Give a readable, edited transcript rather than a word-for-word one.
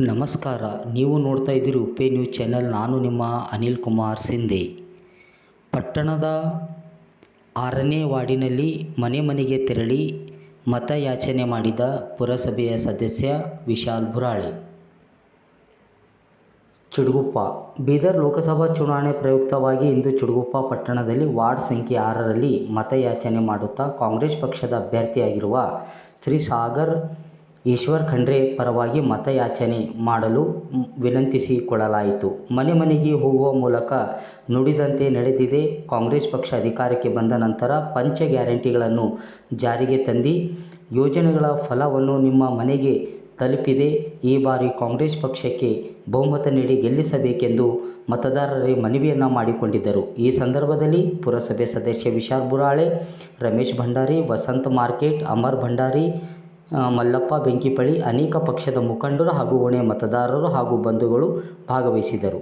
ನಮಸ್ಕಾರ, ನೀವು ನೋಡ್ತಾ ಇದ್ದೀರಿ ಉಪೇ ನ್ಯೂಸ್ ಚಾನೆಲ್. ನಾನು ನಿಮ್ಮ ಅನಿಲ್ ಕುಮಾರ್ ಸಿಂಧೆ. ಪಟ್ಟಣದ 6ನೇ ವಾರ್ಡಿನಲ್ಲಿ ಮನೆ ಮನೆಗೆ ತೆರಳಿ ಮತಯಾಚನೆ ಮಾಡಿದ ಪುರಸಭೆಯ ಸದಸ್ಯ ವಿಶಾಲ್ ಬುರಾಳೆ. ಚಿಡುಗುಪ್ಪ. ಬೀದರ್ ಲೋಕಸಭಾ ಚುನಾವಣೆ ಪ್ರಯುಕ್ತವಾಗಿ ಇಂದು ಚಿಡುಗುಪ್ಪ ಪಟ್ಟಣದಲ್ಲಿ ವಾರ್ಡ್ ಸಂಖ್ಯೆ 6ರಲ್ಲಿ ಮತಯಾಚನೆ ಮಾಡುತ್ತಾ ಕಾಂಗ್ರೆಸ್ ಪಕ್ಷದ ಅಭ್ಯರ್ಥಿಯಾಗಿರುವ ಶ್ರೀ ಸಾಗರ್ ಈಶ್ವರ್ ಖಂಡ್ರೆ ಪರವಾಗಿ ಮತಯಾಚನೆ ಮಾಡಲು ವಿನಂತಿಸಿಕೊಳ್ಳಲಾಯಿತು. ಮನೆ ಮನೆಗೆ ಹೋಗುವ ಮೂಲಕ ನುಡಿದಂತೆ ನಡೆದಿದೆ. ಕಾಂಗ್ರೆಸ್ ಪಕ್ಷ ಅಧಿಕಾರಕ್ಕೆ ಬಂದ ನಂತರ ಪಂಚ ಗ್ಯಾರಂಟಿಗಳನ್ನು ಜಾರಿಗೆ ತಂದು ಯೋಜನೆಗಳ ಫಲವನ್ನು ನಿಮ್ಮ ಮನೆಗೆ ತಲುಪಿದೆ. ಈ ಬಾರಿ ಕಾಂಗ್ರೆಸ್ ಪಕ್ಷಕ್ಕೆ ಬಹುಮತ ನೀಡಿ ಗೆಲ್ಲಿಸಬೇಕೆಂದು ಮತದಾರರಿಗೆ ಮನವಿಯನ್ನು ಮಾಡಿಕೊಂಡಿದ್ದರು. ಈ ಸಂದರ್ಭದಲ್ಲಿ ಪುರಸಭೆ ಸದಸ್ಯ ವಿಶಾಲ್ ಬುರಾಳೆ, ರಮೇಶ್ ಭಂಡಾರಿ, ವಸಂತ್ ಮಾರ್ಕೆಟ್, ಅಮರ್ ಭಂಡಾರಿ, ಮಲ್ಲಪ್ಪ ಬೆಂಕಿಪಳ್ಳಿ, ಅನೇಕ ಪಕ್ಷದ ಮುಖಂಡರು ಹಾಗೂ ಓಣಿ ಮತದಾರರು ಹಾಗೂ ಬಂಧುಗಳು ಭಾಗವಹಿಸಿದರು.